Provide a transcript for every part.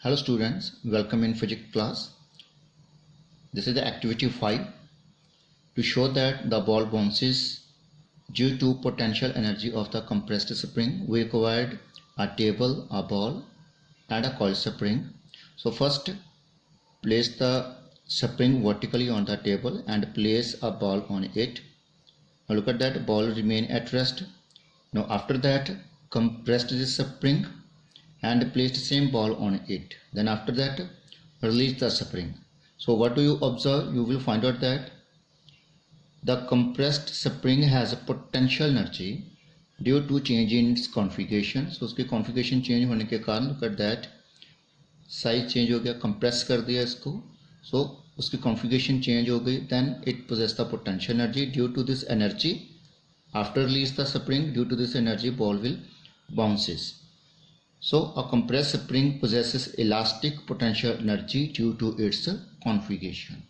Hello students, welcome in physics class. This is the activity 5. To show that the ball bounces due to potential energy of the compressed spring, we required a table, a ball and a coil spring. So first place the spring vertically on the table and place a ball on it. Now look at that, ball remain at rest. Now after that, compress this spring and place the same ball on it. Then after that, release the spring. So what do you observe? You will find out that the compressed spring has a potential energy due to change in its configuration. So उसकी configuration change होने के कारण look at that, size change हो गया, compress कर दिया इसको. So उसकी configuration change हो गई. Then it possesses the potential energy. Due to this energy, after release the spring, due to this energy, ball will bounces. So a compressed spring possesses elastic potential energy due to its configuration.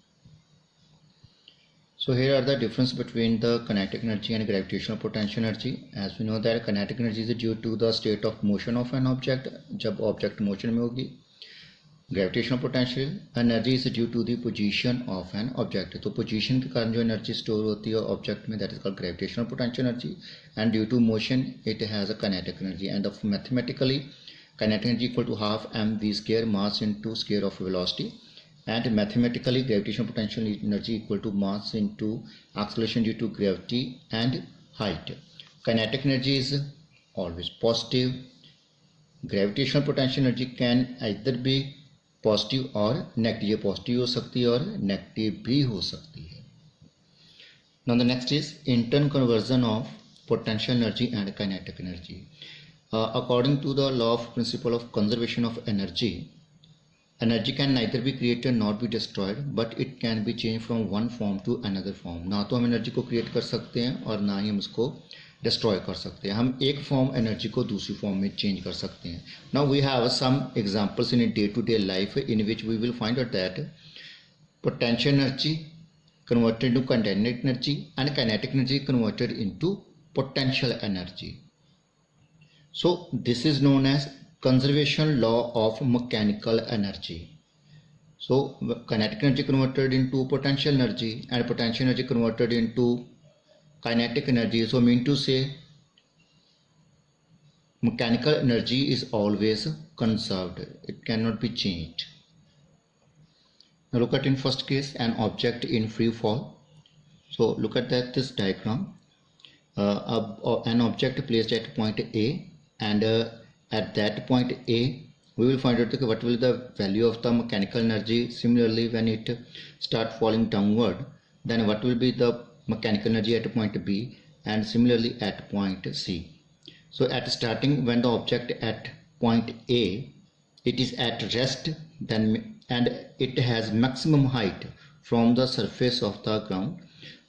So here are the difference between the kinetic energy and gravitational potential energy. As we know that kinetic energy is due to the state of motion of an object. जब object motion में होगी, gravitational potential energy is due to the position of an object. तो position के कारण जो energy store होती है object में, that is called gravitational potential energy, and due to motion it has a kinetic energy. And mathematically, kinetic energy equal to half mv square mass into square of velocity, and mathematically gravitational potential energy equal to mass into acceleration due to gravity and height. Kinetic energy is always positive. Gravitational potential energy can either be positive और negative. ये positive हो सकती है और negative भी हो सकती है. Now the next is intern conversion of potential energy and kinetic energy. According to the law of principle of conservation of energy, energy can neither be created nor be destroyed, but it can be changed from one form to another form. ना तो हम energy को create कर सकते हैं और ना ही हम उसको डिस्ट्रॉय कर सकते हैं. हम एक फॉर्म एनर्जी को दूसरी फॉर्म में चेंज कर सकते हैं. Now we have some examples in day to day life in which we will find out that potential energy converted into kinetic energy and kinetic energy converted into potential energy. So this is known as conservation law of mechanical energy. So kinetic energy converted into potential energy and potential energy converted into kinetic energy. So mean to say mechanical energy is always conserved. It cannot be changed. Now look at in first case an object in free fall. So look at that this diagram. An object placed at point A, and at that point A we will find out what will be the value of the mechanical energy. Similarly, when it start falling downward, then what will be the mechanical energy at point B, and similarly at point C. So at starting, when the object at point A, it is at rest, then and it has maximum height from the surface of the ground.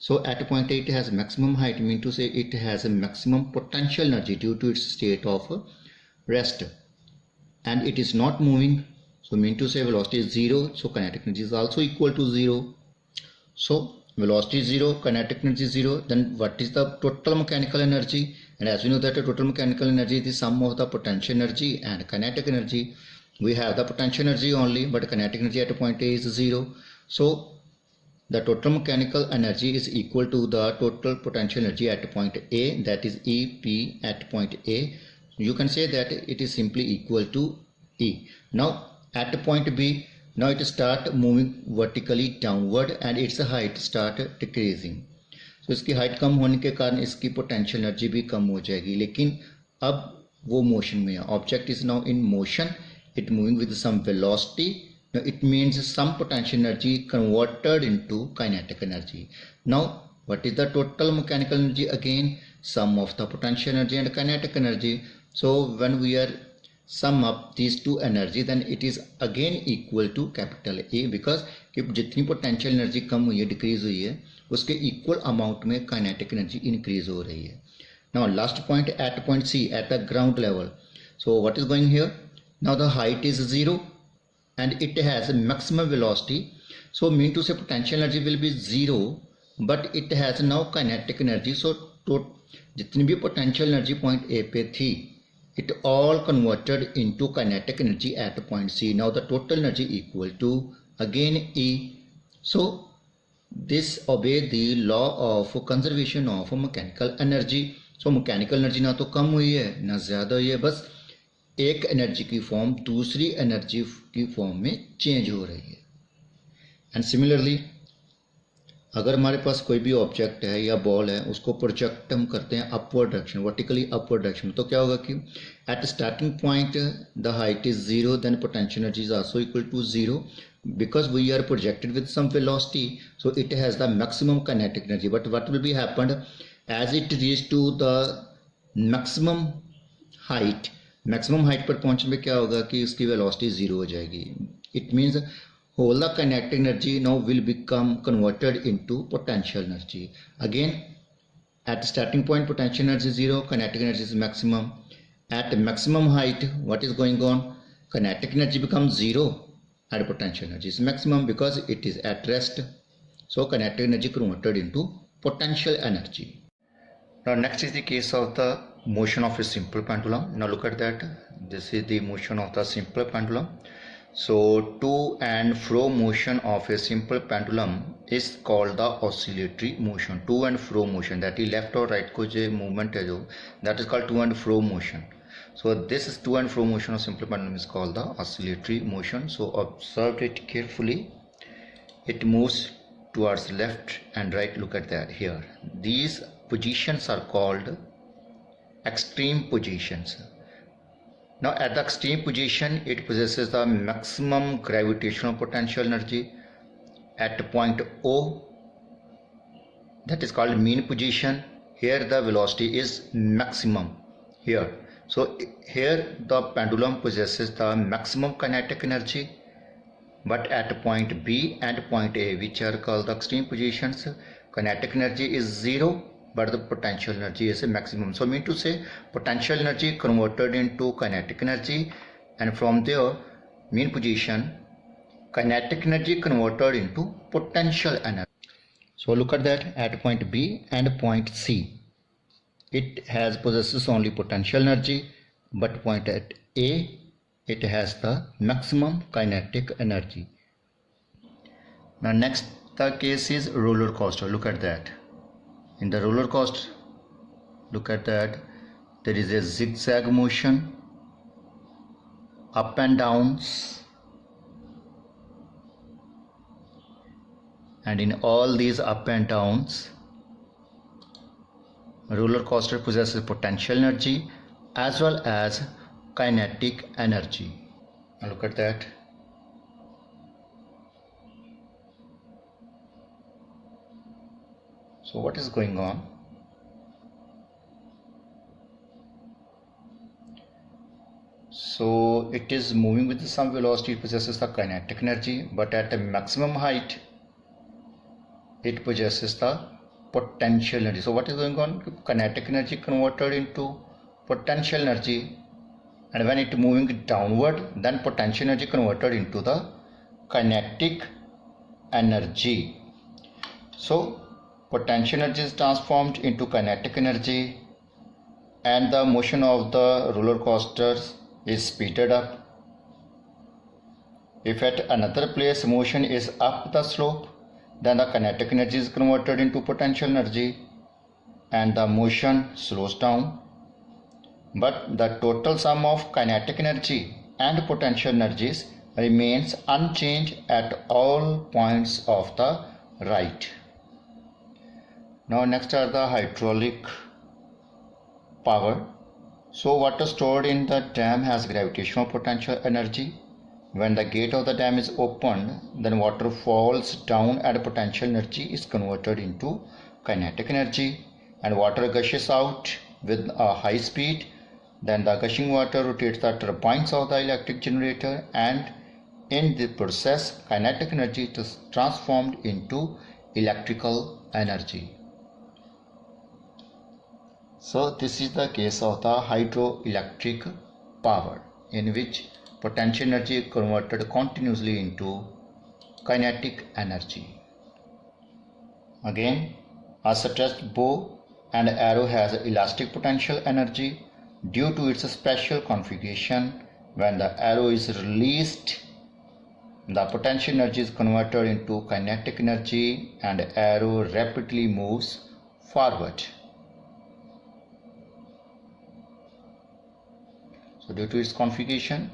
So at point A it has maximum height, mean to say it has a maximum potential energy due to its state of rest, and it is not moving. So mean to say velocity is 0, so kinetic energy is also equal to 0. So velocity is 0, kinetic energy is 0, then what is the total mechanical energy? And as we know that the total mechanical energy is the sum of the potential energy and kinetic energy. We have the potential energy only, but kinetic energy at point A is 0. So the total mechanical energy is equal to the total potential energy at point A, that is EP at point A. You can say that it is simply equal to E. Now at point B, now it start moving vertically downward and its height start decreasing. So इसकी height कम होने के कारण इसकी potential energy भी कम हो जाएगी, लेकिन अब वो motion में है. Object is now in motion, it moving with some velocity. Now it means some potential energy converted into kinetic energy. Now what is the total mechanical energy? Again, sum of the potential energy and kinetic energy. So when we are sum up these two energy, then it is again equal to capital A, because जितनी potential energy कम हुई है, decrease हुई है, उसके equal amount में kinetic energy increase हो रही है. Now last point at point C, at the ground level. So what is going here? Now the height is 0 and it has a maximum velocity. So mean to say potential energy will be 0, but it has now kinetic energy. So जितनी भी potential energy point A पे थी, it all converted into kinetic energy at point C. Now the total energy equal to again E. So this obey the law of conservation of mechanical energy. So mechanical energy ना तो कम हुई है ना ज़्यादा हुई है, बस एक एनर्जी की फॉर्म दूसरी एनर्जी की फॉर्म में चेंज हो रही है. एंड सिमिलरली अगर हमारे पास कोई भी ऑब्जेक्ट है या बॉल है, उसको प्रोजेक्ट हम करते हैं upward direction, vertically upward direction, तो क्या होगा कि at starting point the height is 0, then potential energy is also equal to 0 because we are projected with some velocity, so it has the maximum kinetic energy. But what will be happened as it reaches to the maximum height पर पहुंचने में क्या होगा कि उसकी velocity 0 हो जाएगी. It means whole the kinetic energy now will become converted into potential energy. Again, at starting point potential energy is 0, kinetic energy is maximum. At maximum height, what is going on? Kinetic energy becomes 0 and potential energy is maximum because it is at rest. So kinetic energy converted into potential energy. Now next is the case of the motion of a simple pendulum. Now look at that. This is the motion of the simple pendulum. So to and fro motion of a simple pendulum is called the oscillatory motion. To and fro motion, that is left or right को जो movement है जो, that is called to and fro motion. So this is to and fro motion of simple pendulum is called the oscillatory motion. So observe it carefully. It moves towards left and right. Look at that here. These positions are called extreme positions. Now at the extreme position, it possesses the maximum gravitational potential energy. At point O, that is called mean position, here the velocity is maximum here. So here the pendulum possesses the maximum kinetic energy, but at point B and point A, which are called the extreme positions, kinetic energy is 0, but the potential energy is a maximum. So mean to say potential energy converted into kinetic energy, and from there mean position, kinetic energy converted into potential energy. So look at that. At point B and point C, it has possesses only potential energy, but point at A, it has the maximum kinetic energy. Now next the case is roller coaster. Look at that. In the roller coaster, look at that, there is a zigzag motion, up and downs, and in all these up and downs, roller coaster possesses potential energy as well as kinetic energy. Now look at that. So what is going on? So it is moving with some velocity, it possesses the kinetic energy, but at a maximum height, it possesses the potential energy. So what is going on? Kinetic energy converted into potential energy, and when it moving downward, then potential energy converted into the kinetic energy. So potential energy is transformed into kinetic energy, and the motion of the roller coasters is speeded up. If at another place motion is up the slope, then the kinetic energy is converted into potential energy and the motion slows down. But the total sum of kinetic energy and potential energies remains unchanged at all points of the ride. Now next are the hydraulic power. So water stored in the dam has gravitational potential energy. When the gate of the dam is opened, then water falls down and potential energy is converted into kinetic energy, and water gushes out with a high speed. Then the gushing water rotates the turbines of the electric generator, and in the process kinetic energy is transformed into electrical energy. So this is the case of the hydroelectric power, in which potential energy is converted continuously into kinetic energy. Again, a stretched bow and arrow has elastic potential energy. Due to its special configuration, when the arrow is released, the potential energy is converted into kinetic energy and arrow rapidly moves forward. So due to its configuration,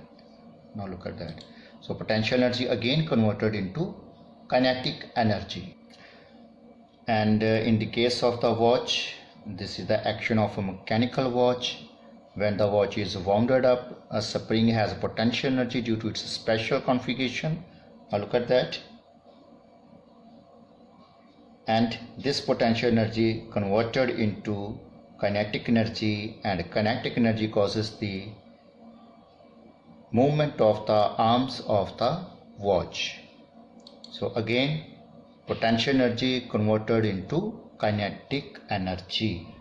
now look at that. So potential energy again converted into kinetic energy. And in the case of the watch, this is the action of a mechanical watch. When the watch is wound up, a spring has potential energy due to its special configuration. Now look at that. And this potential energy converted into kinetic energy, and kinetic energy causes the movement of the arms of the watch. So again, potential energy converted into kinetic energy.